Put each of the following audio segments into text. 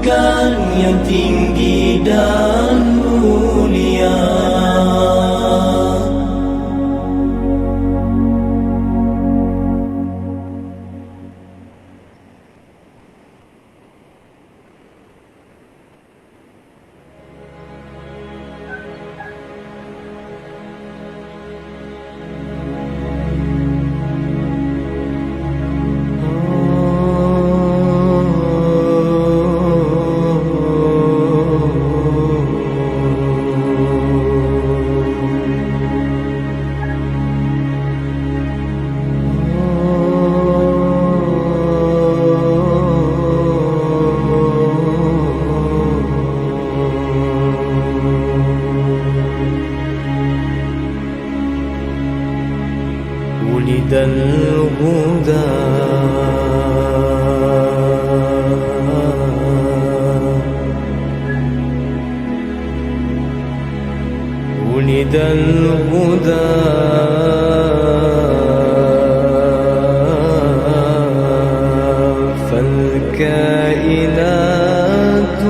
kedudukan yang tinggi dan mulia. ولد الهدى ولد الهدى فالكائنات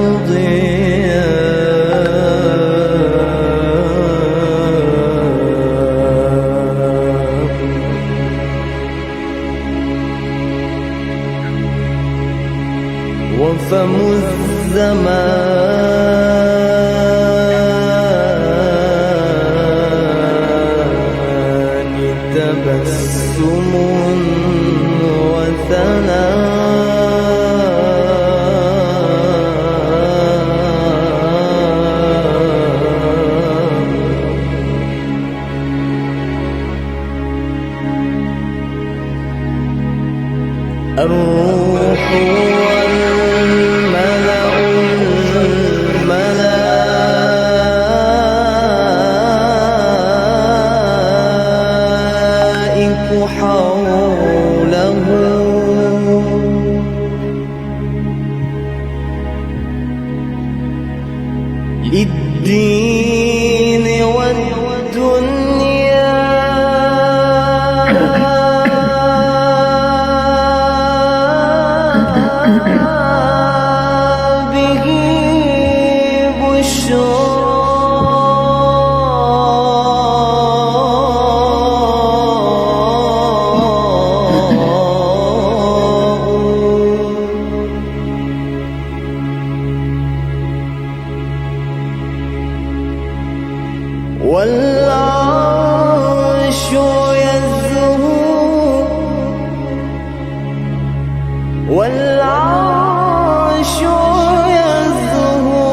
وفم الزمان تبسم وثناء الروح حوله للدين والدنيا به بشرى والعرش يزهو والعرش يزهو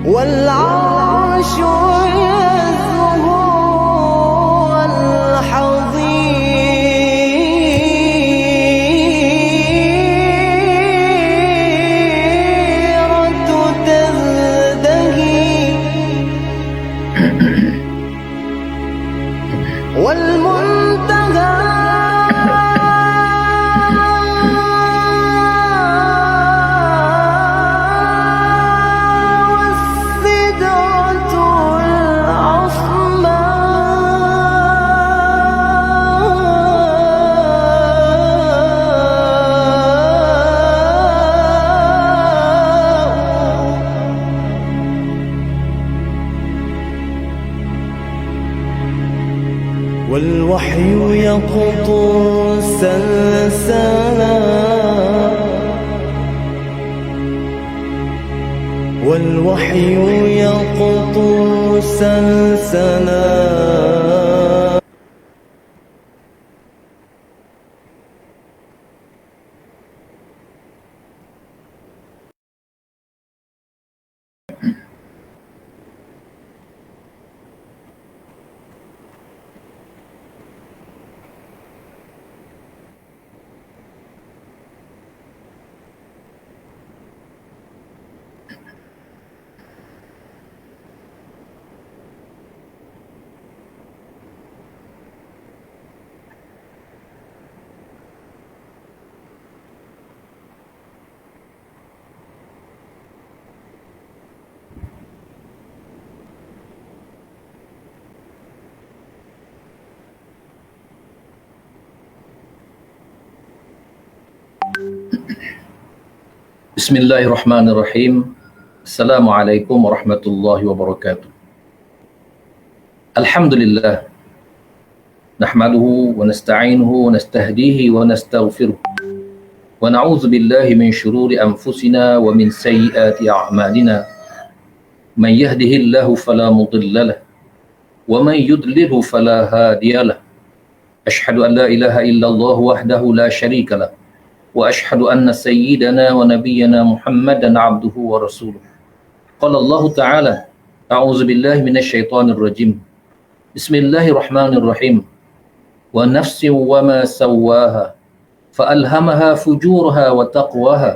والعرش يزهو والمنتهى والسدرة العظمى والوحي يقطر سلسلا والوحي يقطر سلسلا Bismillahirrahmanirrahim. Assalamualaikum warahmatullahi wabarakatuh. Alhamdulillah. Nahmaduhu wa nasta'inuhu wa nastahdihi wa nastaghfiruh. Wa na'udzu billahi min syururi anfusina wa min sayyiati a'malina. Man yahdihillahu fala mudilla lahu wa man yudlilhu fala hadiya lahu. Ashhadu an la ilaha illallah wahdahu la syarika lahu. وأشهد أن سيدنا ونبينا محمدا عبده ورسوله. قال الله تعالى: أعوذ بالله من الشيطان الرجيم. بسم الله الرحمن الرحيم. ونفس وما سواها فألهمها فجورها وتقواها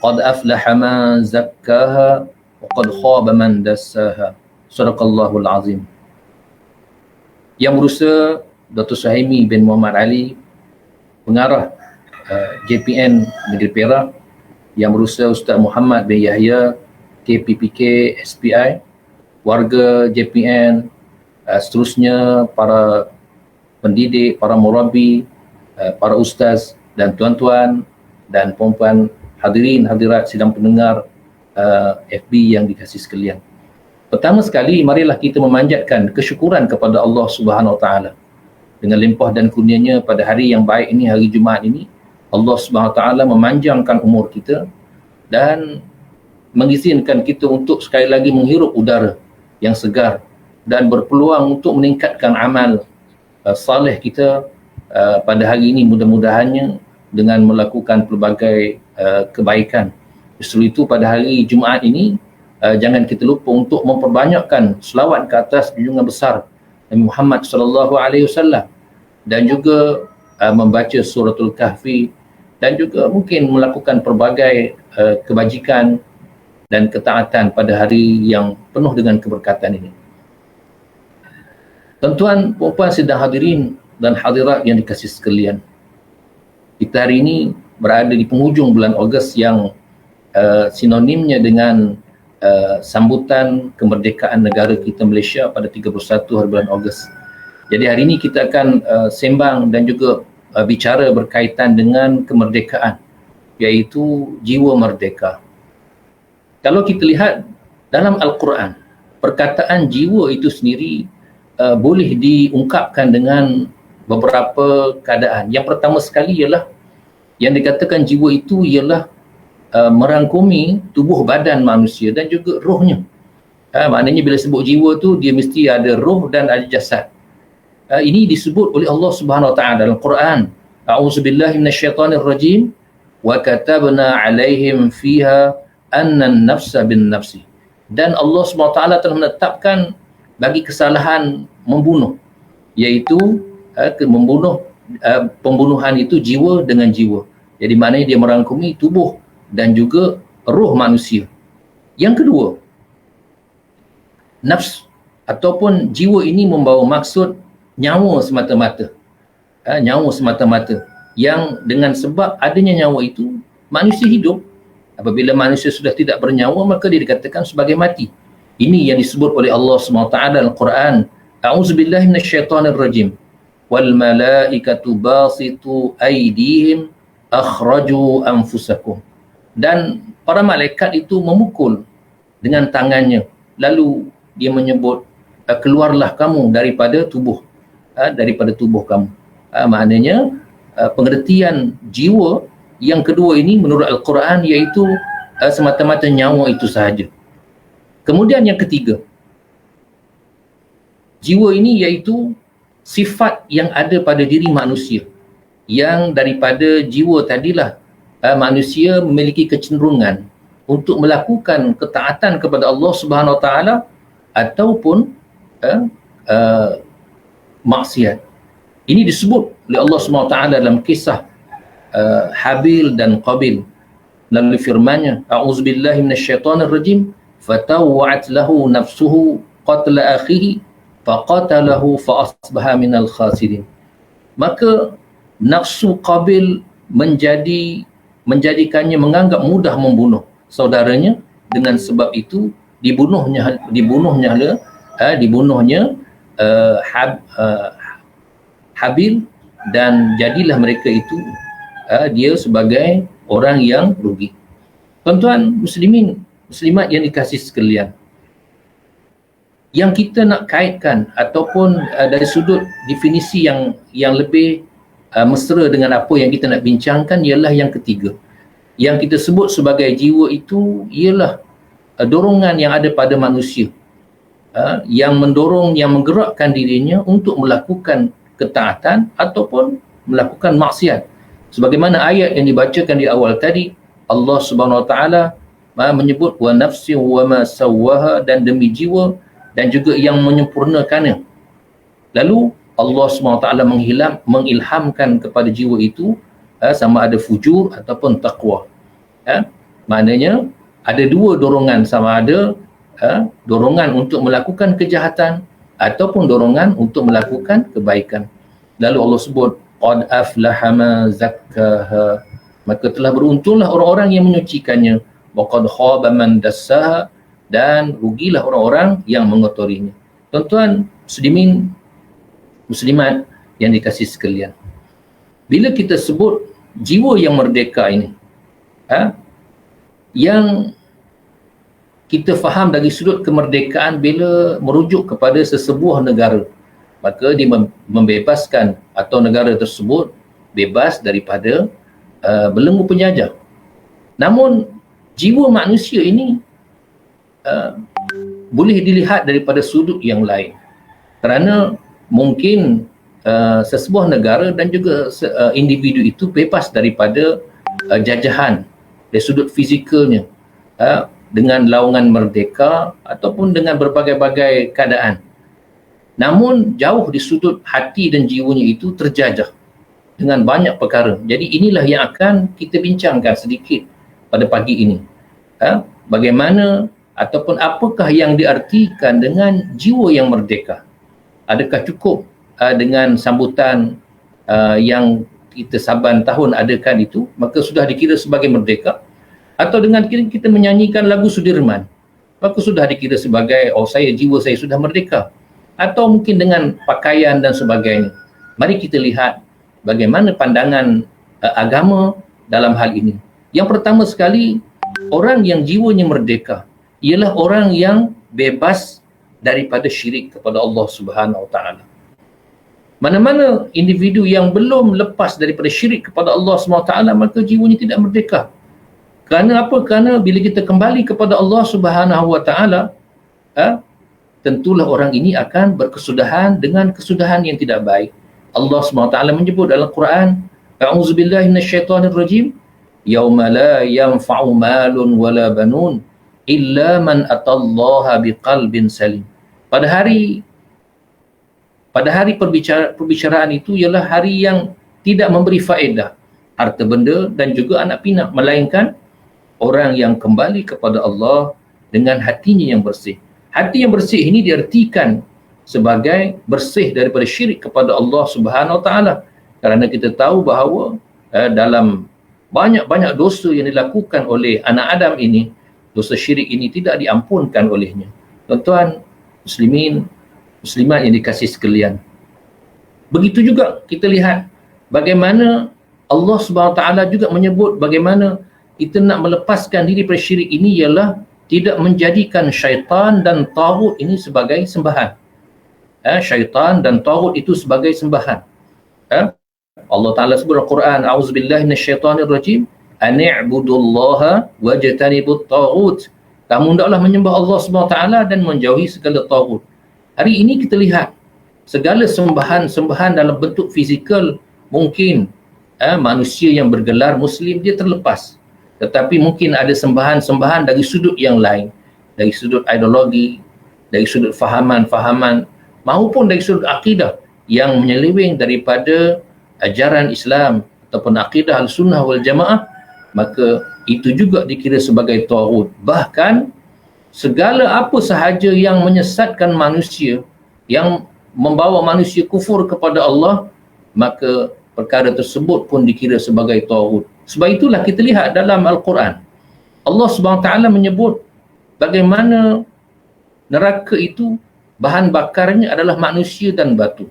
قد أفلح من زكاها وقد خاب من دساها. صدق الله العظيم. Yang berusaha Dr. Suhaimi bin Muhammad Ali, pengarah JPN Negeri Perak, yang berusaha Ustaz Muhammad bin Yahya KPPK SPI, warga JPN, seterusnya para pendidik, para murabi, para ustaz dan tuan-tuan dan puan-puan, hadirin hadirat sidang pendengar FB yang dikasihi sekalian. Pertama sekali, marilah kita memanjatkan kesyukuran kepada Allah Subhanahu Wa Taala dengan limpah dan kurnianya pada hari yang baik ini, hari Jumaat ini. Allah Subhanahu Wa Taala memanjangkan umur kita dan mengizinkan kita untuk sekali lagi menghirup udara yang segar dan berpeluang untuk meningkatkan amal saleh kita pada hari ini, mudah-mudahannya dengan melakukan pelbagai kebaikan. Justru itu pada hari Jumaat ini jangan kita lupa untuk memperbanyakkan selawat ke atas junjungan besar Nabi Muhammad sallallahu alaihi wasallam dan juga membaca suratul Kahfi dan juga mungkin melakukan pelbagai kebajikan dan ketaatan pada hari yang penuh dengan keberkatan ini. Tuan-tuan, puan-puan sedang hadirin dan hadirat yang dikasihi sekalian, kita hari ini berada di penghujung bulan Ogos yang sinonimnya dengan sambutan kemerdekaan negara kita Malaysia pada 31 hari bulan Ogos. Jadi hari ini kita akan sembang dan juga bicara berkaitan dengan kemerdekaan, iaitu jiwa merdeka. Kalau kita lihat dalam Al-Quran, perkataan jiwa itu sendiri boleh diungkapkan dengan beberapa keadaan. Yang pertama sekali ialah yang dikatakan jiwa itu ialah merangkumi tubuh badan manusia dan juga rohnya. Maknanya bila sebut jiwa tu, dia mesti ada roh dan ada jasad. Ini disebut oleh Allah Subhanahu Wa Taala dalam Quran. A'udzubillahi minasyaitonir rajim. Wa katabna 'alaihim fiha anna an-nafsa bin-nafsi. Dan Allah Subhanahu Wa Taala telah menetapkan bagi kesalahan membunuh, iaitu pembunuhan itu jiwa dengan jiwa. Jadi maknanya dia merangkumi tubuh dan juga roh manusia. Yang kedua, nafs ataupun jiwa ini membawa maksud nyawa semata-mata. Nyawa semata-mata, yang dengan sebab adanya nyawa itu manusia hidup. Apabila manusia sudah tidak bernyawa, maka dia dikatakan sebagai mati. Ini yang disebut oleh Allah SWT dalam Quran. A'udzubillahi minasyaitonir rajim. Wal malaikatu basitu aydihim akhraju anfusakum. Dan para malaikat itu memukul dengan tangannya, lalu dia menyebut, keluarlah kamu daripada tubuh kamu. Maknanya pengertian jiwa yang kedua ini menurut Al-Quran iaitu semata-mata nyawa itu sahaja. Kemudian yang ketiga, jiwa ini iaitu sifat yang ada pada diri manusia, yang daripada jiwa tadilah manusia memiliki kecenderungan untuk melakukan ketaatan kepada Allah Subhanahu Wa Taala ataupun maksiat. Ini disebut oleh Allah SWT dalam kisah Habil dan Qabil melalui firman-Nya, A'udzubillahi minasyaitonir rajim, fatawwa'at lahu nafsuhu qatla akhihi faqatalahu faasbaha minal khasirin. Maka nafsu Qabil menjadikannya menganggap mudah membunuh saudaranya, dengan sebab itu dibunuhnya Habil, dan jadilah mereka itu dia sebagai orang yang rugi. Tuan-tuan muslimin, muslimat yang dikasihi sekalian, yang kita nak kaitkan ataupun dari sudut definisi yang lebih mesra dengan apa yang kita nak bincangkan ialah yang ketiga. Yang kita sebut sebagai jiwa itu ialah dorongan yang ada pada manusia, yang mendorong, yang menggerakkan dirinya untuk melakukan ketaatan ataupun melakukan maksiat. Sebagaimana ayat yang dibacakan di awal tadi, Allah Subhanahu Wa Taala menyebut wa nafsi wa ma sawwaha, dan demi jiwa dan juga yang menyempurnakannya. Lalu Allah SWT mengilhamkan kepada jiwa itu sama ada fujur ataupun taqwa. Maknanya ada dua dorongan, sama ada dorongan untuk melakukan kejahatan ataupun dorongan untuk melakukan kebaikan. Lalu Allah sebut qad aflaha ma zakkaha, maka telah beruntunglah orang-orang yang menyucikannya, wa qad khaba man dassaha, dan rugilah orang-orang yang mengotorinya. Tuan-tuan muslimin, muslimat yang dikasihi sekalian, bila kita sebut jiwa yang merdeka ini, yang kita faham dari sudut kemerdekaan bila merujuk kepada sesebuah negara, maka dia membebaskan atau negara tersebut bebas daripada belenggu penjajah. Namun jiwa manusia ini boleh dilihat daripada sudut yang lain, kerana mungkin sesebuah negara dan juga individu itu bebas daripada jajahan dari sudut fizikalnya, dengan laungan merdeka ataupun dengan berbagai-bagai keadaan. Namun jauh di sudut hati dan jiwanya itu terjajah dengan banyak perkara. Jadi inilah yang akan kita bincangkan sedikit pada pagi ini. Bagaimana ataupun apakah yang diartikan dengan jiwa yang merdeka? Adakah cukup dengan sambutan yang kita saban tahun adakan itu, maka sudah dikira sebagai merdeka? Atau dengan kita menyanyikan lagu Sudirman, maka sudah dikira sebagai, oh jiwa saya sudah merdeka? Atau mungkin dengan pakaian dan sebagainya? Mari kita lihat bagaimana pandangan agama dalam hal ini. Yang pertama sekali, orang yang jiwanya merdeka ialah orang yang bebas daripada syirik kepada Allah Subhanahu Wa Taala. Mana-mana individu yang belum lepas daripada syirik kepada Allah Subhanahu Wa Taala, maka jiwanya tidak merdeka. Kerana apa? Kerana bila kita kembali kepada Allah Subhanahu Wa Taala, tentulah orang ini akan berkesudahan dengan kesudahan yang tidak baik. Allah Subhanahu Wa Taala menyebut dalam Quran, a'udzubillahi minasyaitonirrajim, yauma la yanfa'u malun wala banun illa man atallaha biqalbin salim. Pada hari perbicaraan itu ialah hari yang tidak memberi faedah harta benda dan juga anak pinak, melainkan orang yang kembali kepada Allah dengan hatinya yang bersih. Hati yang bersih ini diartikan sebagai bersih daripada syirik kepada Allah Subhanahu Wa Taala. Kerana kita tahu bahawa dalam banyak-banyak dosa yang dilakukan oleh anak Adam ini, dosa syirik ini tidak diampunkan olehnya. Tuan-tuan muslimin, muslimat yang dikasihi sekalian, begitu juga kita lihat bagaimana Allah Subhanahu Wa Taala juga menyebut bagaimana kita nak melepaskan diri dari syirik ini ialah tidak menjadikan syaitan dan taghut ini sebagai sembahan. Syaitan dan taghut itu sebagai sembahan. Allah Ta'ala sebut dalam Quran, a'udzubillahi minasyaitonirrajim, ani'budullaha wajtanibut taghut. Kamu hendaklah menyembah Allah SWT dan menjauhi segala taghut. Hari ini kita lihat segala sembahan-sembahan dalam bentuk fizikal, mungkin manusia yang bergelar Muslim dia terlepas. Tetapi mungkin ada sembahan-sembahan dari sudut yang lain, dari sudut ideologi, dari sudut fahaman-fahaman, maupun dari sudut akidah yang menyeleweng daripada ajaran Islam ataupun akidah Al-Sunnah wal Jamaah, maka itu juga dikira sebagai taghut. Bahkan segala apa sahaja yang menyesatkan manusia, yang membawa manusia kufur kepada Allah, maka perkara tersebut pun dikira sebagai taghut. Sebab itulah kita lihat dalam Al-Quran, Allah Subhanahu Wa Taala menyebut bagaimana neraka itu bahan bakarnya adalah manusia dan batu.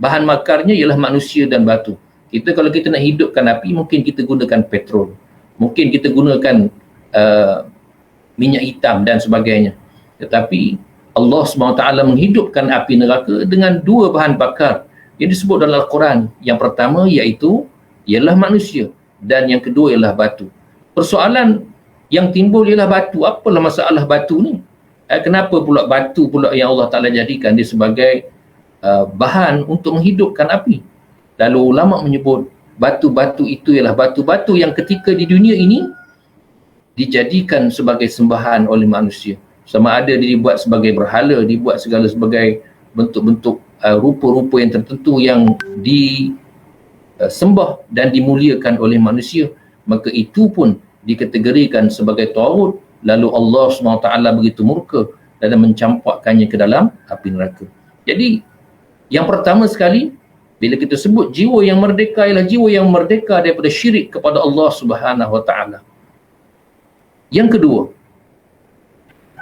Bahan bakarnya ialah manusia dan batu. Kalau kita nak hidupkan api, mungkin kita gunakan petrol. Mungkin kita gunakan minyak hitam dan sebagainya. Tetapi Allah SWT menghidupkan api neraka dengan dua bahan bakar yang disebut dalam Al-Quran. Yang pertama ialah manusia, dan yang kedua ialah batu. Persoalan yang timbul ialah batu. Apalah masalah batu ni? Kenapa pula batu pula yang Allah Ta'ala jadikan dia sebagai bahan untuk menghidupkan api? Lalu ulama menyebut batu-batu itu ialah batu-batu yang ketika di dunia ini dijadikan sebagai sembahan oleh manusia. Sama ada dia dibuat sebagai berhala, dibuat segala sebagai bentuk-bentuk rupa-rupa yang tertentu yang disembah dan dimuliakan oleh manusia, maka itu pun dikategorikan sebagai taghut. Lalu Allah SWT begitu murka dan mencampakkannya ke dalam api neraka. Jadi yang pertama sekali, bila kita sebut jiwa yang merdeka ialah jiwa yang merdeka daripada syirik kepada Allah Subhanahu Wa Taala. Yang kedua,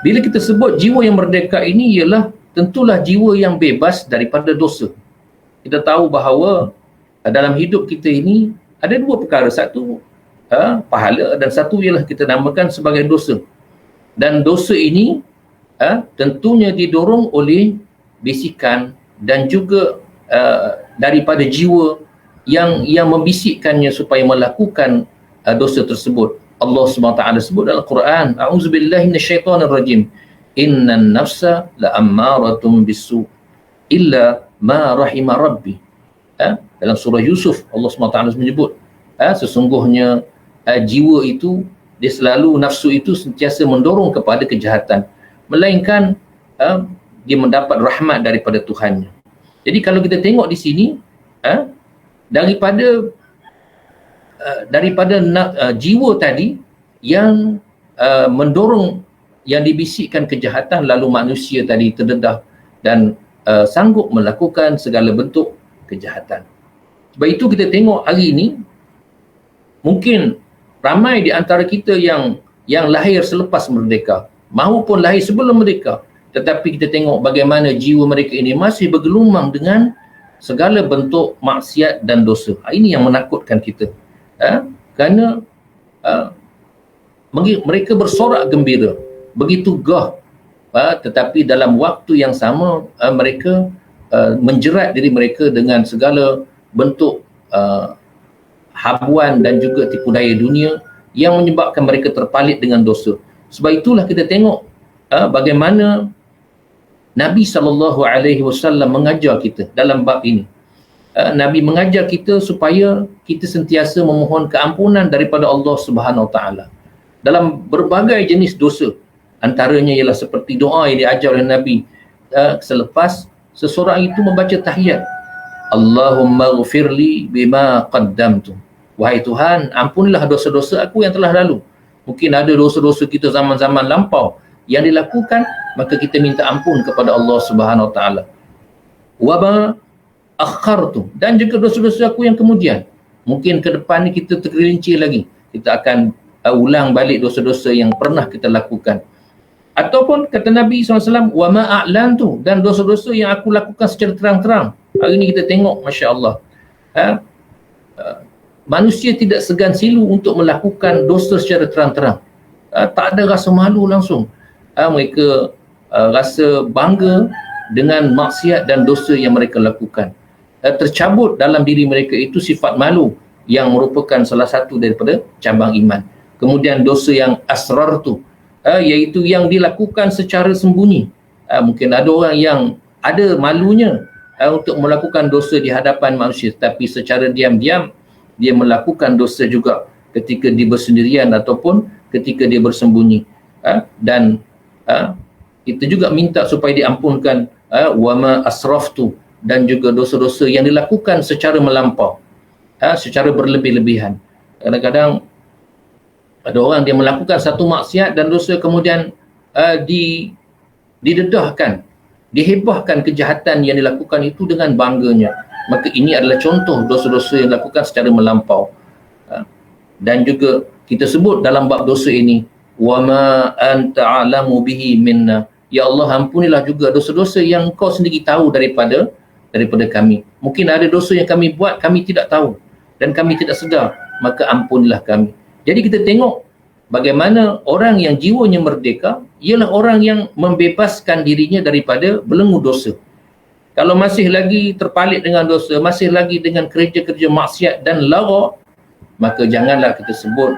bila kita sebut jiwa yang merdeka ini ialah tentulah jiwa yang bebas daripada dosa. Kita tahu bahawa dalam hidup kita ini ada dua perkara. Satu pahala, dan satu ialah kita namakan sebagai dosa. Dan dosa ini tentunya didorong oleh bisikan dan juga daripada jiwa yang membisikkannya supaya melakukan dosa tersebut. Allah SWT sebut dalam Al-Quran, A'udzubillahi minasyaitonirrajim, innan nafsa la'ammaratun bisu illa ma rahima rabbi. Dalam surah Yusuf Allah SWT menyebut sesungguhnya jiwa itu, dia selalu, nafsu itu sentiasa mendorong kepada kejahatan, melainkan dia mendapat rahmat daripada Tuhannya. Jadi kalau kita tengok di sini, daripada jiwa tadi yang mendorong, yang dibisikkan kejahatan, lalu manusia tadi terdedah dan sanggup melakukan segala bentuk kejahatan. Sebab itu kita tengok hari ini, mungkin ramai di antara kita yang lahir selepas merdeka maupun lahir sebelum merdeka, tetapi kita tengok bagaimana jiwa mereka ini masih bergelumang dengan segala bentuk maksiat dan dosa. Ini yang menakutkan kita. Kerana mereka bersorak gembira, begitu gah, tetapi dalam waktu yang sama mereka menjerat diri mereka dengan segala bentuk habuan dan juga tipu daya dunia yang menyebabkan mereka terpalit dengan dosa. Sebab itulah kita tengok bagaimana Nabi SAW mengajar kita dalam bab ini. Nabi mengajar kita supaya kita sentiasa memohon keampunan daripada Allah Subhanahu Wa Taala dalam berbagai jenis dosa. Antaranya ialah seperti doa yang diajar oleh Nabi selepas seseorang itu membaca tahiyat. Allahumma ghfirli bima qaddamtu. Wahai Tuhan, ampunilah dosa-dosa aku yang telah lalu. Mungkin ada dosa-dosa kita zaman-zaman lampau yang dilakukan, maka kita minta ampun kepada Allah Subhanahu Wa Taala. Wa ma akhartu, dan juga dosa-dosa aku yang kemudian. Mungkin ke depan ni kita tergelincir lagi, kita akan ulang balik dosa-dosa yang pernah kita lakukan. Ataupun kata Nabi SAW, wa ma a'lantu, dan dosa-dosa yang aku lakukan secara terang-terang. Hari ni kita tengok, Masya Allah, manusia tidak segan silu untuk melakukan dosa secara terang-terang. Tak ada rasa malu langsung. Mereka rasa bangga dengan maksiat dan dosa yang mereka lakukan. Tercabut dalam diri mereka itu sifat malu yang merupakan salah satu daripada cabang iman. Kemudian dosa yang asrar tu, iaitu yang dilakukan secara sembunyi. Mungkin ada orang yang ada malunya untuk melakukan dosa di hadapan manusia, tapi secara diam-diam dia melakukan dosa juga ketika dia bersendirian ataupun ketika dia bersembunyi. Dan kita juga minta supaya diampunkan wama asraftu, dan juga dosa-dosa yang dilakukan secara melampau, secara berlebih-lebihan. Kadang-kadang ada orang dia melakukan satu maksiat dan dosa, kemudian didedahkan, dihebahkan kejahatan yang dilakukan itu dengan bangganya. Maka ini adalah contoh dosa-dosa yang dilakukan secara melampau. Dan juga kita sebut dalam bab dosa ini, wama anta a'lamu bihi minna, ya Allah, ampunilah juga dosa-dosa yang Engkau sendiri tahu daripada kami. Mungkin ada dosa yang kami buat kami tidak tahu dan kami tidak sedar, maka ampunilah kami. Jadi kita tengok bagaimana orang yang jiwanya merdeka ialah orang yang membebaskan dirinya daripada belenggu dosa. Kalau masih lagi terpalit dengan dosa, masih lagi dengan kerja-kerja maksiat dan lara, maka janganlah kita sebut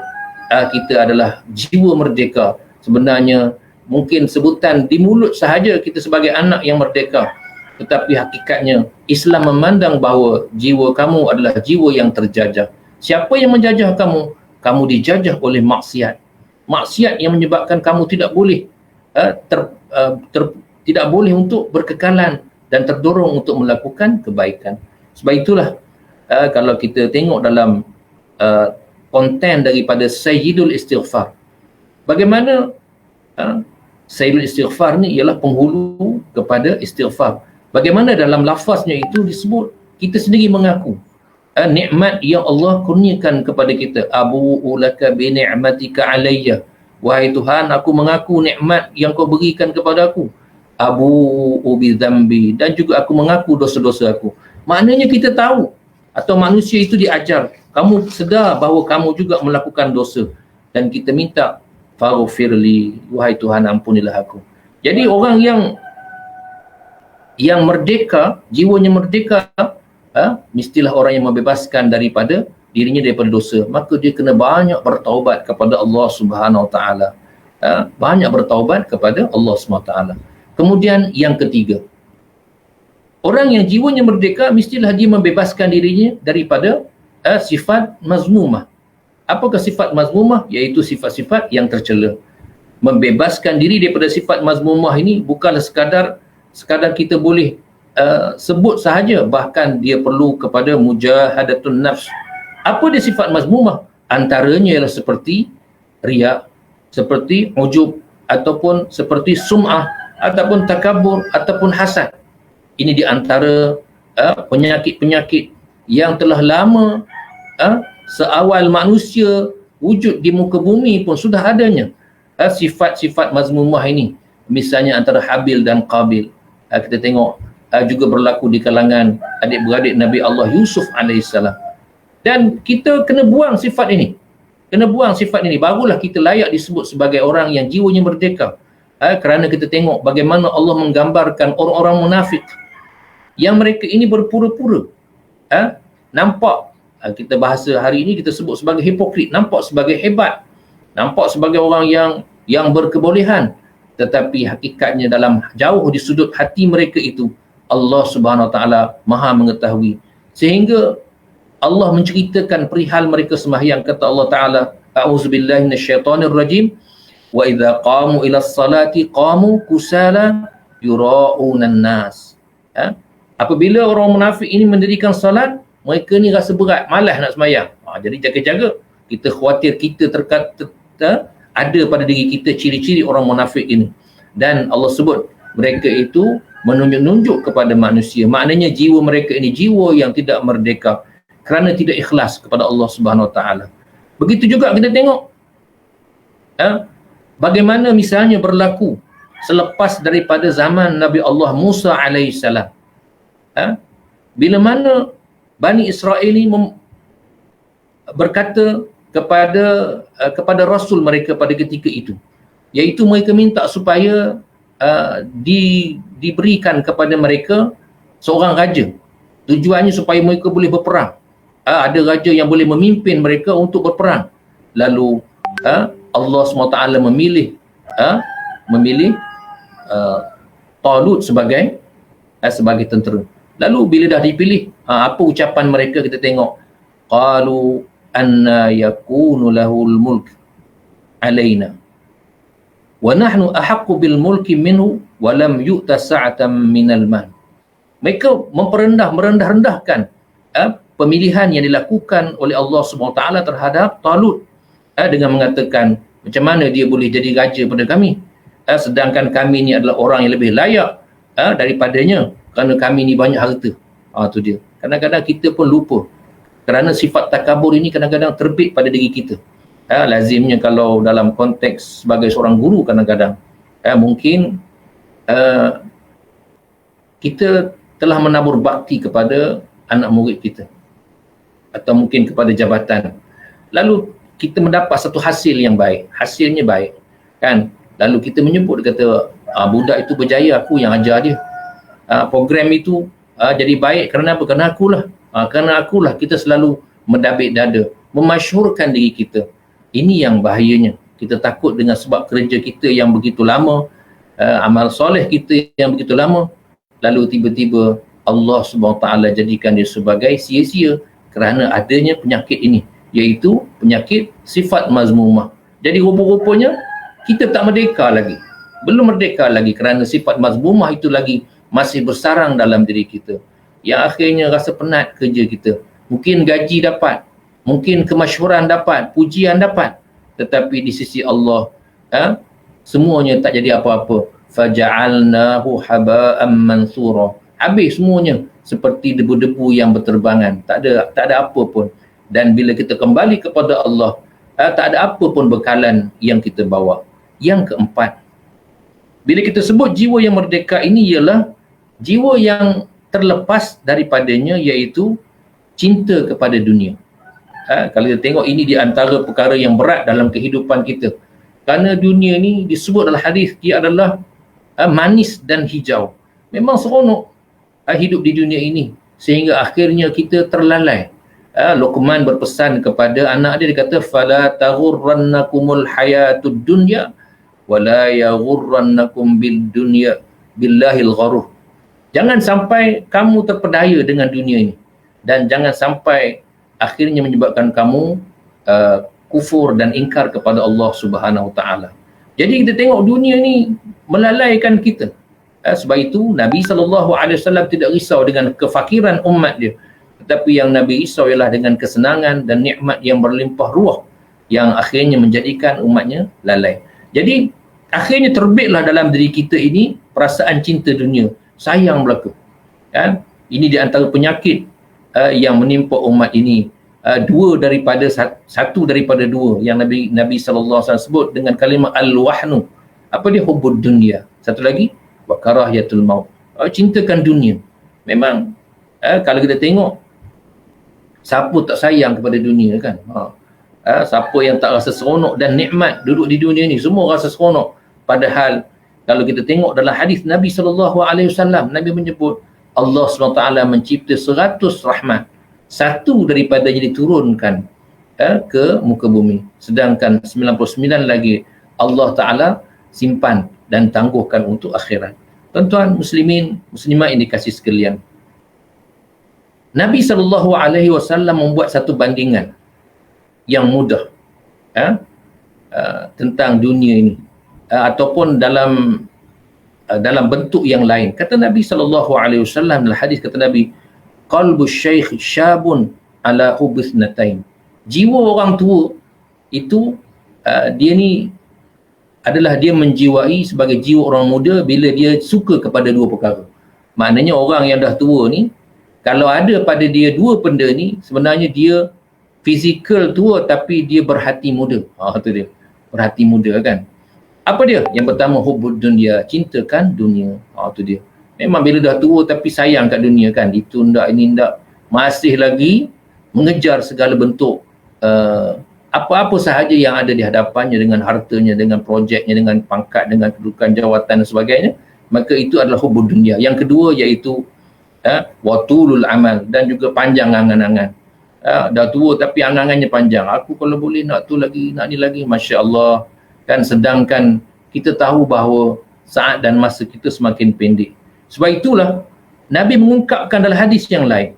kita adalah jiwa merdeka. Sebenarnya mungkin sebutan di mulut sahaja kita sebagai anak yang merdeka, tetapi hakikatnya Islam memandang bahawa jiwa kamu adalah jiwa yang terjajah. Siapa yang menjajah kamu? Kamu dijajah oleh maksiat. Maksiat yang menyebabkan kamu tidak boleh tidak boleh untuk berkekalan dan terdorong untuk melakukan kebaikan. Sebab itulah kalau kita tengok dalam konten daripada Sayyidul Istighfar, bagaimana Sayyidul Istighfar ni ialah penghulu kepada istighfar. Bagaimana dalam lafaznya itu disebut, kita sendiri mengaku nikmat yang Allah kurniakan kepada kita. Abu'u laka bi ni'matika alayya, wahai Tuhan, aku mengaku nikmat yang kau berikan kepada aku. Abu'u bi dzambi, dan juga aku mengaku dosa-dosa aku. Maknanya kita tahu, atau manusia itu diajar, kamu sedar bahawa kamu juga melakukan dosa, dan kita minta faghfirli, wahai Tuhan, ampunilah aku. Jadi orang yang merdeka, jiwanya merdeka, mestilah orang yang membebaskan daripada dirinya daripada dosa. Maka dia kena banyak bertaubat kepada Allah Subhanahu Wa Taala. Banyak bertaubat kepada Allah Subhanahu Wa Taala. Kemudian yang ketiga, orang yang jiwanya merdeka mestilah dia membebaskan dirinya daripada sifat mazmumah. Apakah sifat mazmumah? Iaitu sifat-sifat yang tercela. Membebaskan diri daripada sifat mazmumah ini bukanlah sekadar kita boleh sebut sahaja, bahkan dia perlu kepada mujahadatun nafs. Apa dia sifat mazmumah? Antaranya ialah seperti riya, seperti ujub, ataupun seperti sum'ah, ataupun takabur, ataupun hasad. Ini di antara penyakit-penyakit yang telah lama seawal manusia wujud di muka bumi pun sudah adanya sifat-sifat mazmumah ini. Misalnya antara Habil dan Qabil. Kita tengok juga berlaku di kalangan adik-beradik Nabi Allah Yusuf alaihissalam. Dan kita kena buang sifat ini. Kena buang sifat ini, barulah kita layak disebut sebagai orang yang jiwanya merdeka. Kerana kita tengok bagaimana Allah menggambarkan orang-orang munafik yang mereka ini berpura-pura nampak, kita bahasa hari ini kita sebut sebagai hipokrit, nampak sebagai hebat, nampak sebagai orang yang berkebolehan, tetapi hakikatnya dalam jauh di sudut hati mereka itu Allah Subhanahu Wa Taala Maha mengetahui. Sehingga Allah menceritakan perihal mereka sembahyang, kata Allah Taala, a'udzubillahi minasyaitonirrajim, wa idza qamu ila salati qamu kusala yura'unan nas. Apabila orang munafik ini mendirikan salat, mereka ni rasa berat, malas nak sembahyang. Jadi jaga-jaga, kita khawatir kita ada pada diri kita ciri-ciri orang munafik ini. Dan Allah sebut mereka itu menunjuk-nunjuk kepada manusia. Maknanya jiwa mereka ini jiwa yang tidak merdeka kerana tidak ikhlas kepada Allah Subhanahu Wa Taala. Begitu juga kita tengok bagaimana misalnya berlaku selepas daripada zaman Nabi Allah Musa alaihissalam. Bila mana Bani Israel ini berkata kepada Rasul mereka pada ketika itu, iaitu mereka minta supaya diberikan kepada mereka seorang raja. Tujuannya supaya mereka boleh berperang. Ada raja yang boleh memimpin mereka untuk berperang. Lalu Allah SWT memilih Talut sebagai tentera. Lalu bila dah dipilih, apa ucapan mereka kita tengok. Qalu anna yakunu lahul mulk alaina wa nahnu ahaqqu bil mulki minhu wa lam yu'ta sa'atan minal mal. Mereka merendah-rendahkan pemilihan yang dilakukan oleh Allah SWT terhadap Talut dengan mengatakan, macam mana dia boleh jadi raja pada kami, sedangkan kami ni adalah orang yang lebih layak daripadanya kerana kami ni banyak harta. Tu dia. Kadang-kadang kita pun lupa, kerana sifat takabur ini kadang-kadang terbit pada diri kita. Lazimnya kalau dalam konteks sebagai seorang guru, kadang-kadang mungkin kita telah menabur bakti kepada anak murid kita, atau mungkin kepada jabatan. Lalu kita mendapat satu hasil yang baik, hasilnya baik, kan? Lalu kita menyebut, kata budak itu berjaya, aku yang ajar dia. Program itu jadi baik kerana apa? Kerana akulah. Kerana akulah kita selalu mendabik dada, memasyhurkan diri kita. Ini yang bahayanya. Kita takut dengan sebab kerja kita yang begitu lama, amal soleh kita yang begitu lama, lalu tiba-tiba Allah SWT jadikan dia sebagai sia-sia kerana adanya penyakit ini, iaitu penyakit sifat mazmumah. Jadi rupa-rupanya kita tak merdeka lagi, belum merdeka lagi kerana sifat mazmumah itu lagi masih bersarang dalam diri kita, yang akhirnya rasa penat kerja kita. Mungkin gaji dapat, mungkin kemasyhuran dapat, pujian dapat, tetapi di sisi Allah semuanya tak jadi apa-apa. Faja'alnahu haba'an mansura. Habis semuanya seperti debu-debu yang berterbangan, tak ada apa pun. Dan bila kita kembali kepada Allah, tak ada apa pun bekalan yang kita bawa. Yang keempat, bila kita sebut jiwa yang merdeka ini, ialah jiwa yang terlepas daripadanya, iaitu cinta kepada dunia. Kalau kita tengok, ini di antara perkara yang berat dalam kehidupan kita. Kerana dunia ni disebut dalam hadis, dia adalah manis dan hijau. Memang seronok hidup di dunia ini, sehingga akhirnya kita terlalai. Luqman berpesan kepada anak dia, dia kata, fala taghurrannakumul hayatud dunya wala yaghurrannakum bil dunya billahil gharuh. Jangan sampai kamu terpedaya dengan dunia ini, dan jangan sampai akhirnya menyebabkan kamu kufur dan ingkar kepada Allah Subhanahu Wa Taala. Jadi kita tengok dunia ni melalaikan kita. Sebab itu Nabi SAW tidak risau dengan kefakiran umat dia, tetapi yang Nabi risau ialah dengan kesenangan dan nikmat yang berlimpah ruah yang akhirnya menjadikan umatnya lalai. Jadi akhirnya terbitlah dalam diri kita ini perasaan cinta dunia, sayang belaka. Ini di antara penyakit yang menimpa umat ini. Satu daripada dua yang Nabi SAW sebut dengan kalimah al-wahnu. Apa dia? Hubbud dunia. Satu lagi, wa karahiyatul maut. Cintakan dunia. Memang kalau kita tengok, siapa tak sayang kepada dunia, kan? Siapa yang tak rasa seronok dan nikmat duduk di dunia ni? Semua rasa seronok. Padahal kalau kita tengok dalam hadis Nabi SAW, Nabi menyebut Allah SWT mencipta 100 rahmat, satu daripadanya diturunkan ke muka bumi, sedangkan 99 lagi Allah Ta'ala simpan dan tangguhkan untuk akhirat. Tuan-tuan muslimin, muslimat yang dikasihi sekalian, Nabi SAW membuat satu bandingan yang mudah tentang dunia ini, ataupun dalam bentuk yang lain. Kata Nabi SAW dalam hadis, kata Nabi, qalbu syaikh syabun ala hubusnatain. Jiwa orang tua itu dia ni adalah dia menjiwai sebagai jiwa orang muda bila dia suka kepada dua perkara. Maknanya orang yang dah tua ni, kalau ada pada dia dua benda ni, sebenarnya dia fizikal tua tapi dia berhati muda. Itu dia, berhati muda, kan. Apa dia? Yang pertama, hubbud dunia, cintakan dunia. Itu dia. Memang bila dah tua tapi sayang kat dunia, kan. Itu ndak, ini ndak. Masih lagi mengejar segala bentuk apa-apa sahaja yang ada di hadapannya, dengan hartanya, dengan projeknya, dengan pangkat, dengan kedudukan jawatan dan sebagainya. Maka itu adalah hubbud dunia. Yang kedua iaitu watulul amal, dan juga panjang angan-angan. Dah tua tapi angan-angannya panjang. Aku kalau boleh nak tu lagi, nak ni lagi, Masya Allah, kan. Sedangkan kita tahu bahawa saat dan masa kita semakin pendek. Sebab itulah Nabi mengungkapkan dalam hadis yang lain,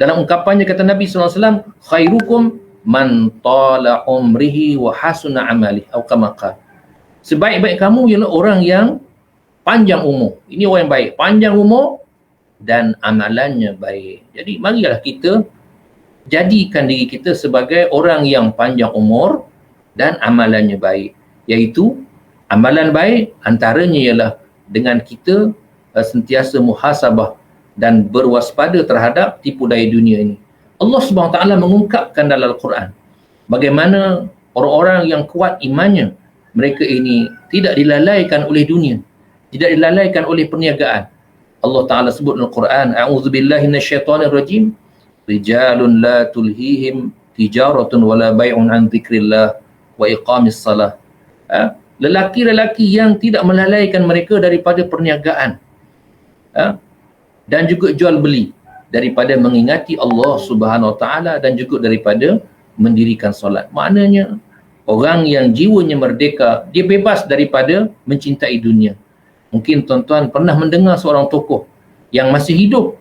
dalam ungkapannya kata Nabi SAW, khairukum man tala umrihi wa hasuna amalihi, atau kama qala, sebaik-baik kamu ialah orang yang panjang umur. Ini orang yang baik, panjang umur dan amalannya baik. Jadi marilah kita jadikan diri kita sebagai orang yang panjang umur dan amalannya baik. Iaitu amalan baik antaranya ialah dengan kita sentiasa muhasabah dan berwaspada terhadap tipu daya dunia ini. Allah SWT mengungkapkan dalam Al-Quran bagaimana orang-orang yang kuat imannya, mereka ini tidak dilalaikan oleh dunia, tidak dilalaikan oleh perniagaan. Allah Ta'ala sebut dalam Al-Quran, a'udzubillahi minasyaitonirrajim, rijalun la tulhihim tijaratun wala bai'un an dzikrillah wa iqamis salah. Lelaki-lelaki yang tidak melalaikan mereka daripada perniagaan, dan juga jual beli, daripada mengingati Allah Subhanahu Wa Taala, dan juga daripada mendirikan solat. Maknanya orang yang jiwanya merdeka, dia bebas daripada mencintai dunia. Mungkin tuan-tuan pernah mendengar seorang tokoh yang masih hidup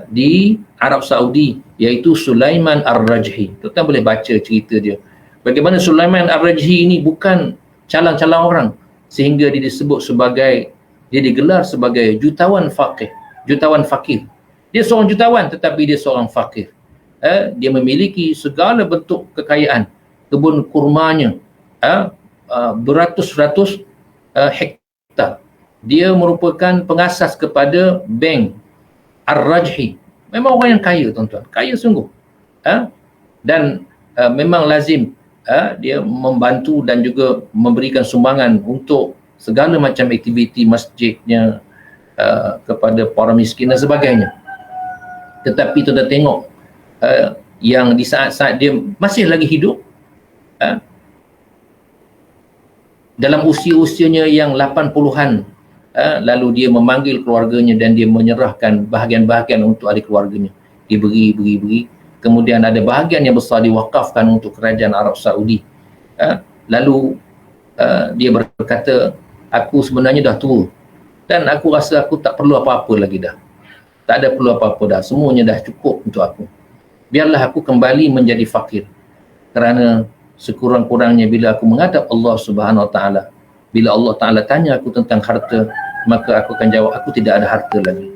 di Arab Saudi, iaitu Sulaiman Ar-Rajhi. Tuan-tuan boleh baca cerita dia. Bagaimana Sulaiman Ar-Rajhi ini bukan calang-calang orang, sehingga dia disebut sebagai, dia digelar sebagai jutawan fakir. Dia seorang jutawan tetapi dia seorang fakir. Dia memiliki segala bentuk kekayaan, kebun kurmanya beratus-ratus hektar. Dia merupakan pengasas kepada bank Ar-Rajhi. Memang orang yang kaya, tuan-tuan, kaya sungguh. Dan memang lazim dia membantu dan juga memberikan sumbangan untuk segala macam aktiviti masjidnya kepada para miskin dan sebagainya. Tetapi tuan-tuan tengok, yang di saat-saat dia masih lagi hidup, dalam usia-usianya yang 80-an, lalu dia memanggil keluarganya dan dia menyerahkan bahagian-bahagian untuk ahli keluarganya. Dia beri. Kemudian ada bahagian yang besar diwakafkan untuk kerajaan Arab Saudi. Lalu dia berkata, aku sebenarnya dah tua dan aku rasa aku tak perlu apa-apa lagi dah. Tak ada perlu apa-apa dah. Semuanya dah cukup untuk aku. Biarlah aku kembali menjadi fakir. Kerana sekurang-kurangnya bila aku menghadap Allah Subhanahu Wa Taala, bila Allah Ta'ala tanya aku tentang harta, maka aku akan jawab, aku tidak ada harta lagi.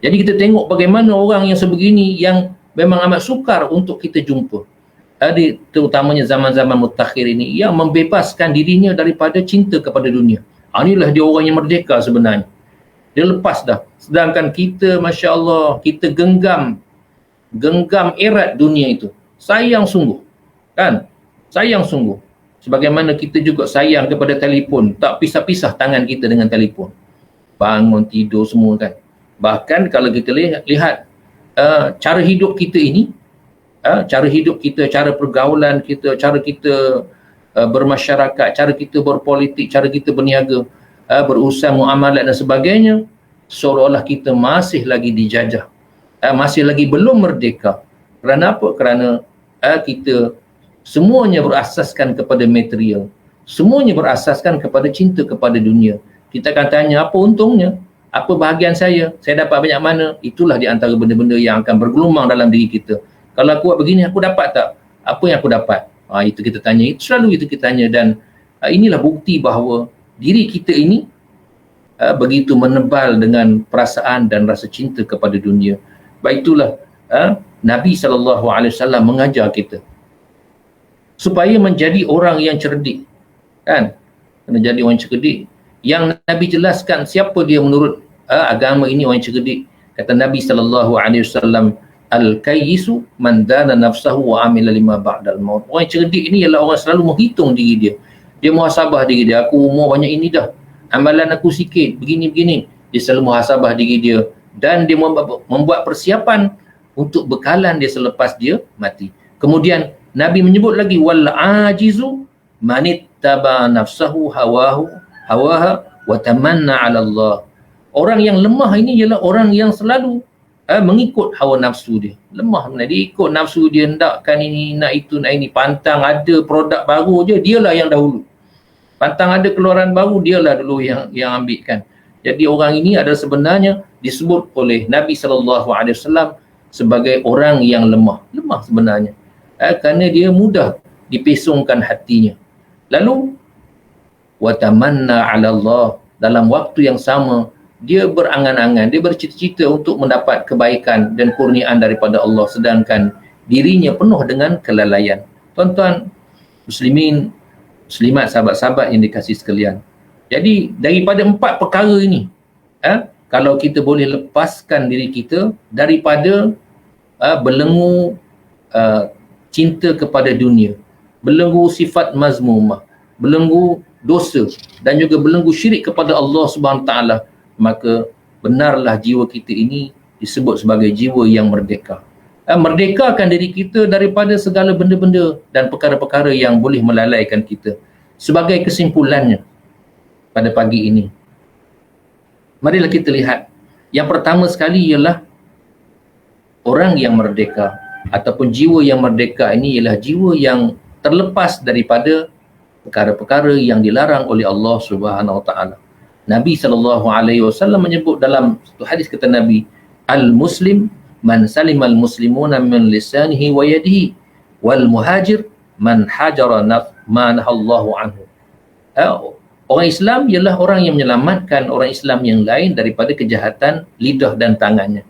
Jadi kita tengok bagaimana orang yang sebegini yang memang amat sukar untuk kita jumpa. Terutamanya zaman-zaman mutakhir ini, yang membebaskan dirinya daripada cinta kepada dunia. Inilah dia orang yang merdeka sebenarnya. Dia lepas dah. Sedangkan kita, Masya Allah, kita genggam erat dunia itu. Sayang sungguh. Kan? Sayang sungguh. Sebagaimana kita juga sayang kepada telefon, tak pisah-pisah tangan kita dengan telefon. Bangun, tidur semua kan. Bahkan kalau kita lihat cara hidup kita ini, cara hidup kita, cara pergaulan kita, cara kita bermasyarakat, cara kita berpolitik, cara kita berniaga, berusaha muamalat dan sebagainya, seolah-olah kita masih lagi dijajah, masih lagi belum merdeka. Kerana apa? Kerana kita semuanya berasaskan kepada material, semuanya berasaskan kepada cinta kepada dunia. Kita akan tanya, apa untungnya? Apa bahagian saya? Saya dapat banyak mana? Itulah di antara benda-benda yang akan bergelumang dalam diri kita. Kalau aku buat begini, aku dapat tak? Apa yang aku dapat? Itu kita tanya. Itu selalu itu kita tanya. Dan inilah bukti bahawa diri kita ini begitu menebal dengan perasaan dan rasa cinta kepada dunia. Baik itulah Nabi SAW mengajar kita supaya menjadi orang yang cerdik, kan? Kena jadi orang cerdik. Yang Nabi jelaskan siapa dia menurut agama ini orang cerdik. Kata Nabi SAW, al-kayyisu man dana nafsahu wa amila lima ba'dal maut. Orang cerdik ini ialah orang selalu menghitung diri dia. Dia muhasabah diri dia. Aku umur banyak ini dah, amalan aku sikit, begini-begini. Dia selalu muhasabah diri dia. Dan dia membuat persiapan untuk bekalan dia selepas dia mati. Kemudian Nabi menyebut lagi, wal ajizu manittaba nafsahu hawaha wa tamanna 'ala Allah. Orang yang lemah ini ialah orang yang selalu mengikut hawa nafsu dia. Lemah benar, dia ikut nafsu dia, hendakkan ini, nak itu, nak ini. Pantang ada produk baru je, dialah yang dahulu. Pantang ada keluaran baru, dialah dulu yang ambil kan. Jadi orang ini adalah sebenarnya disebut oleh Nabi SAW sebagai orang yang lemah. Lemah sebenarnya. Kerana dia mudah dipesongkan hatinya. Lalu watamanna 'ala Allah, dalam waktu yang sama dia berangan-angan, dia bercita-cita untuk mendapat kebaikan dan kurniaan daripada Allah, sedangkan dirinya penuh dengan kelalaian. Tuan-tuan muslimin, muslimat, sahabat-sahabat yang dikasihi sekalian. Jadi daripada 4 perkara ini, kalau kita boleh lepaskan diri kita daripada belenggu cinta kepada dunia, belenggu sifat mazmumah, belenggu dosa dan juga belenggu syirik kepada Allah Subhanahu Taala, maka benarlah jiwa kita ini disebut sebagai jiwa yang merdeka. merdekakan diri kita daripada segala benda-benda dan perkara-perkara yang boleh melalaikan kita. Sebagai kesimpulannya pada pagi ini, marilah kita lihat. Yang pertama sekali ialah orang yang merdeka ataupun jiwa yang merdeka ini ialah jiwa yang terlepas daripada perkara-perkara yang dilarang oleh Allah Subhanahu Wa Taala. Nabi SAW menyebut dalam satu hadis, kata Nabi, al-muslim man salimal muslimuna min lisanihi wa yadihi wal muhajir man hajara ma nahallahu anhu. Orang Islam ialah orang yang menyelamatkan orang Islam yang lain daripada kejahatan lidah dan tangannya.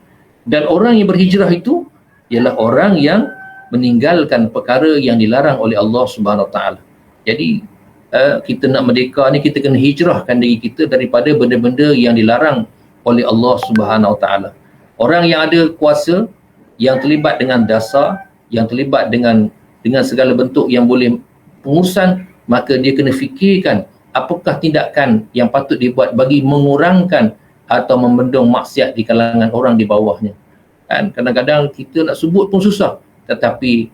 Dan orang yang berhijrah itu ialah orang yang meninggalkan perkara yang dilarang oleh Allah Subhanahu Wa Taala. Jadi kita nak merdeka ni, kita kena hijrahkan diri kita daripada benda-benda yang dilarang oleh Allah Subhanahu Wa Taala. Orang yang ada kuasa, yang terlibat dengan dasar, yang terlibat dengan segala bentuk yang boleh pengurusan, maka dia kena fikirkan apakah tindakan yang patut dibuat bagi mengurangkan atau membendung maksiat di kalangan orang di bawahnya. Kan kadang-kadang kita nak sebut pun susah, tetapi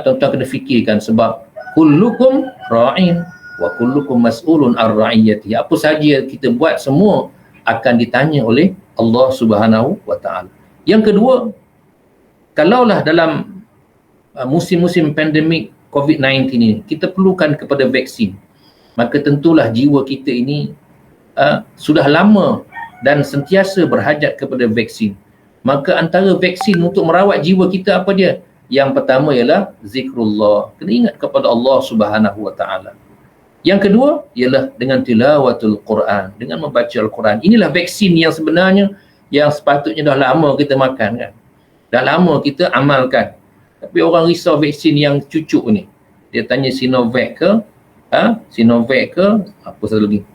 tuan-tuan kena fikirkan, sebab kullukum ra'in wa kullukum mas'ulun ar-ra'iyati. Apa saja kita buat semua akan ditanya oleh Allah Subhanahu Wa Taala. Yang kedua, kalaulah dalam musim-musim pandemik COVID-19 ini kita perlukan kepada vaksin, maka tentulah jiwa kita ini sudah lama dan sentiasa berhajat kepada vaksin. Maka antara vaksin untuk merawat jiwa kita apa dia? Yang pertama ialah zikrullah. Kena ingat kepada Allah Subhanahu Wa Taala. Yang kedua ialah dengan tilawatul Quran, dengan membaca Al-Quran. Inilah vaksin yang sebenarnya yang sepatutnya dah lama kita makan kan. Dah lama kita amalkan. Tapi orang risau vaksin yang cucuk ni. Dia tanya Sinovac ke? Sinovac ke? Apa satu lagi?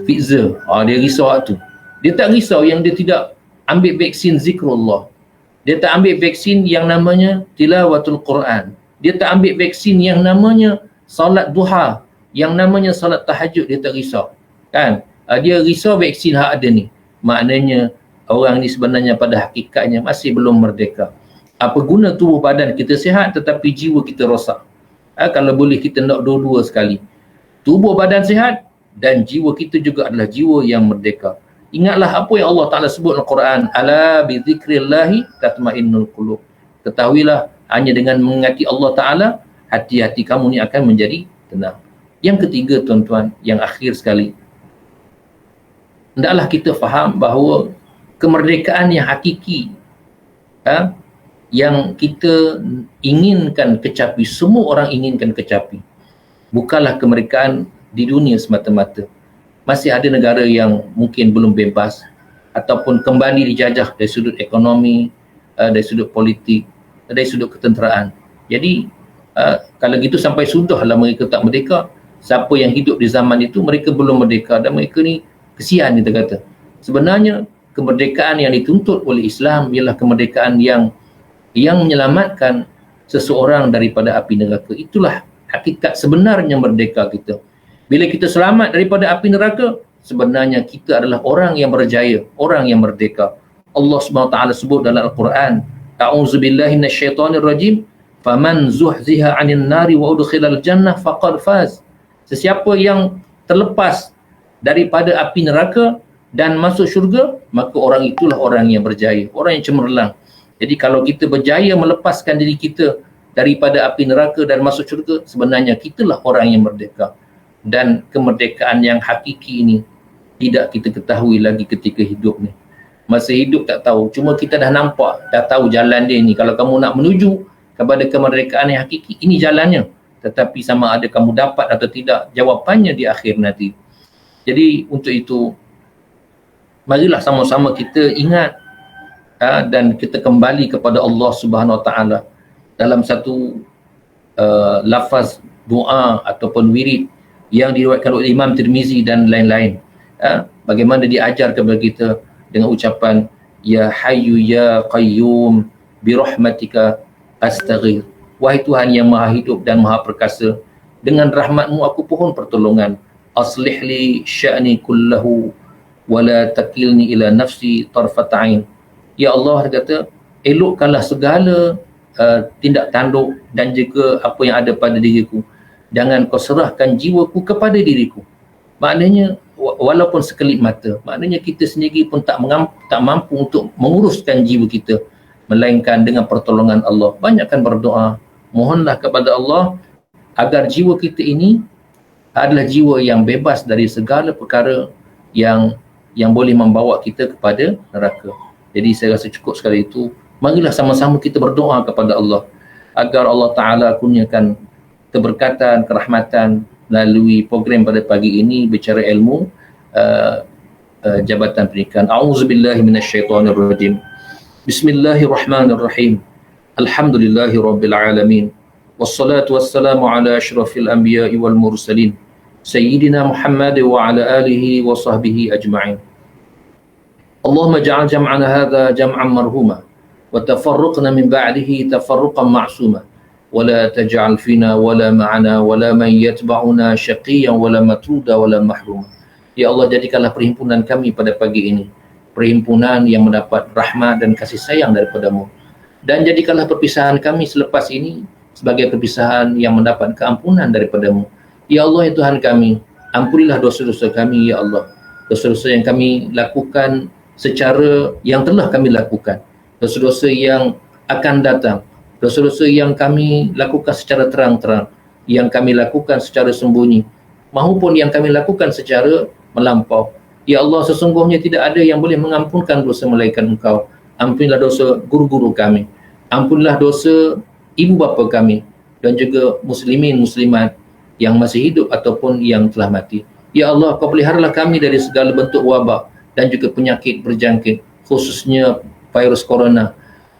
Pfizer. Dia risau tu. Dia tak risau yang dia tidak ambil vaksin zikrullah. Dia tak ambil vaksin yang namanya tilawatul Quran. Dia tak ambil vaksin yang namanya salat duha, yang namanya salat tahajud. Dia tak risau. Kan? Dia risau vaksin hak ada ni. Maknanya orang ni sebenarnya pada hakikatnya masih belum merdeka. Apa guna tubuh badan kita sihat tetapi jiwa kita rosak? Kalau boleh kita nak dua-dua sekali. Tubuh badan sihat dan jiwa kita juga adalah jiwa yang merdeka. Ingatlah apa yang Allah Ta'ala sebut dalam Quran. Ala bi dzikrillahi tatmainnul qulub. Ketahuilah, hanya dengan mengingati Allah Ta'ala, hati-hati kamu ni akan menjadi tenang. Yang ketiga tuan-tuan, yang akhir sekali, hendaklah kita faham bahawa kemerdekaan yang hakiki yang kita inginkan kecapi, semua orang inginkan kecapi, bukanlah kemerdekaan di dunia semata-mata. Masih ada negara yang mungkin belum bebas ataupun kembali dijajah dari sudut ekonomi, dari sudut politik, dari sudut ketenteraan. Jadi kalau gitu sampai sudahlah mereka tak merdeka. Siapa yang hidup di zaman itu, mereka belum merdeka dan mereka ni kesian, kita kata. Sebenarnya kemerdekaan yang dituntut oleh Islam ialah kemerdekaan yang menyelamatkan seseorang daripada api neraka. Itulah hakikat sebenarnya merdeka kita. Bila kita selamat daripada api neraka, sebenarnya kita adalah orang yang berjaya, orang yang merdeka. Allah SWT sebut dalam Al-Quran, A'udzubillahi minasyaitonirrajim, faman zuhziha 'anil nari wa udkhilal jannah faqad faz. Sesiapa yang terlepas daripada api neraka dan masuk syurga, maka orang itulah orang yang berjaya, orang yang cemerlang. Jadi kalau kita berjaya melepaskan diri kita daripada api neraka dan masuk syurga, sebenarnya kitalah orang yang merdeka. Dan kemerdekaan yang hakiki ini tidak kita ketahui lagi ketika hidup ni. Masa hidup tak tahu, cuma kita dah nampak, dah tahu jalan dia ni. Kalau kamu nak menuju kepada kemerdekaan yang hakiki, ini jalannya. Tetapi sama ada kamu dapat atau tidak, jawapannya di akhir nanti. Jadi untuk itu, marilah sama-sama kita ingat dan kita kembali kepada Allah Subhanahu Wa Taala dalam satu lafaz doa ataupun wirid yang diriwayatkan oleh Imam Tirmizi dan lain-lain. Bagaimana dia ajar kepada kita dengan ucapan ya hayyu ya qayyum bi rahmatika astaghir. Wahai Tuhan yang maha hidup dan maha perkasa, dengan rahmatmu aku pohon pertolongan. Aslih li sya'ni kullahu wa la takilni ila nafsi tarfat ain. Ya Allah, dia kata, elokkanlah segala tindak tanduk dan juga apa yang ada pada diriku. Jangan kau serahkan jiwaku kepada diriku. Maknanya walaupun sekelip mata, maknanya kita sendiri pun tak mampu untuk menguruskan jiwa kita, melainkan dengan pertolongan Allah. Banyakkan berdoa, mohonlah kepada Allah agar jiwa kita ini adalah jiwa yang bebas dari segala perkara yang boleh membawa kita kepada neraka. Jadi saya rasa cukup sekali itu. Marilah sama-sama kita berdoa kepada Allah agar Allah Ta'ala kurniakan keberkatan, kerahmatan melalui program pada pagi ini bicara ilmu Jabatan Pendidikan. A'udzubillahi minasyaitonirrajim. Bismillahirrahmanirrahim. Alhamdulillahirabbil alamin. Wassalatu wassalamu ala asyrafil anbiya'i wal mursalin. Sayyidina Muhammad wa ala alihi wa sahbihi ajma'in. Allahumma ja'al jam'ana hadha jam'an marhuma wa tafarruqna min ba'dihi tafarruqan ma'suma. ولا تجعل فينا ولا معنا ولا من يتبعنا شقيا ولا مترودا ولا محروما. Ya Allah, jadikanlah perhimpunan kami pada pagi ini perhimpunan yang mendapat rahmat dan kasih sayang daripada-Mu, dan jadikanlah perpisahan kami selepas ini sebagai perpisahan yang mendapat keampunan daripada-Mu. Ya Allah, ya Tuhan kami, ampunilah dosa-dosa kami, ya Allah, dosa-dosa yang kami lakukan secara yang telah kami lakukan, dosa-dosa yang akan datang, dosa-dosa yang kami lakukan secara terang-terang, yang kami lakukan secara sembunyi, maupun yang kami lakukan secara melampau. Ya Allah, sesungguhnya tidak ada yang boleh mengampunkan dosa melainkan Engkau. Ampunilah dosa guru-guru kami, ampunilah dosa ibu bapa kami, dan juga muslimin muslimat yang masih hidup ataupun yang telah mati. Ya Allah, Kau peliharalah kami dari segala bentuk wabak dan juga penyakit berjangkit, khususnya virus corona.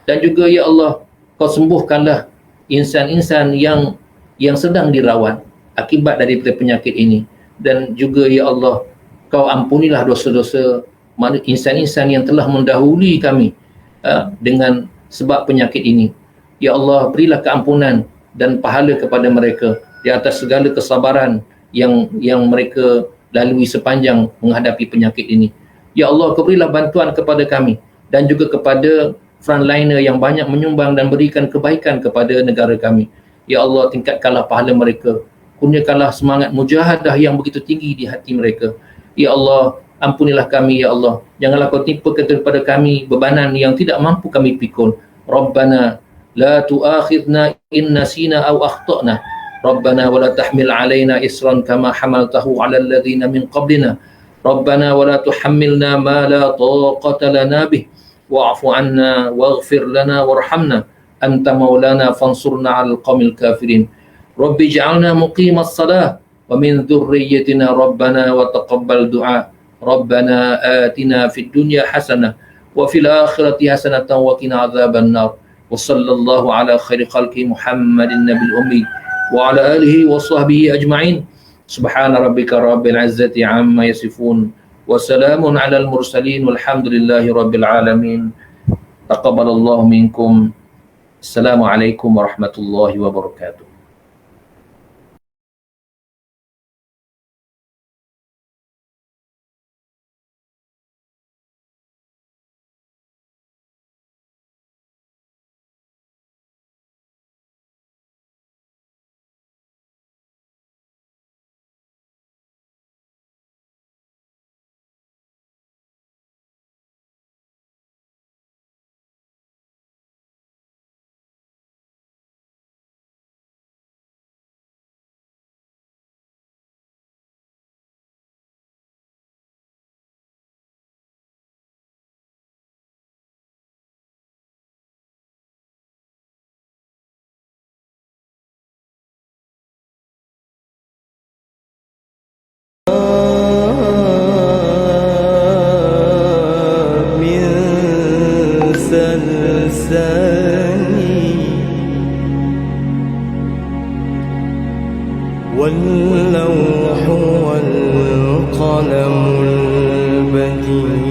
Dan juga ya Allah, Kau sembuhkanlah insan-insan yang sedang dirawat akibat daripada penyakit ini. Dan juga ya Allah, Kau ampunilah dosa-dosa insan-insan yang telah mendahului kami dengan sebab penyakit ini. Ya Allah, berilah keampunan dan pahala kepada mereka di atas segala kesabaran yang mereka lalui sepanjang menghadapi penyakit ini. Ya Allah, Kau berilah bantuan kepada kami dan juga kepada frontliner yang banyak menyumbang dan berikan kebaikan kepada negara kami. Ya Allah, tingkatkanlah pahala mereka, kurniakanlah semangat mujahadah yang begitu tinggi di hati mereka. Ya Allah, ampunilah kami ya Allah, janganlah Kau timpakan kepada kami bebanan yang tidak mampu kami pikul. Rabbana la tu'akhidna in nasina aw akhtana. Rabbana wa la tahmil alaina isran kama hamaltahu ala alladhina min qablina. Rabbana wa la tuhammilna ma la taqata lana bih. Wa'fu anna waghfir lana warhamna anta maulana fansurna 'alal qaumil kafirin. Rabbi ij'alna muqimas salah wa min dhurriyyatina rabbana wa taqabbal du'a. Rabbana atina fid dunya hasanah wa fil akhirati hasanatan wa qina adzaban nar. Wa sallallahu ala khairi khalqi Muhammadin nabil ummi wa ala alihi wa sahbihi ajma'in. Subhana rabbika rabbil izzati amma yasifun. Wassalamun ala al-mursalin walhamdulillahi rabbil alamin. Taqabbalallahu minkum. Assalamualaikum warahmatullahi wabarakatuh. من سلسال واللوح والقلم البديع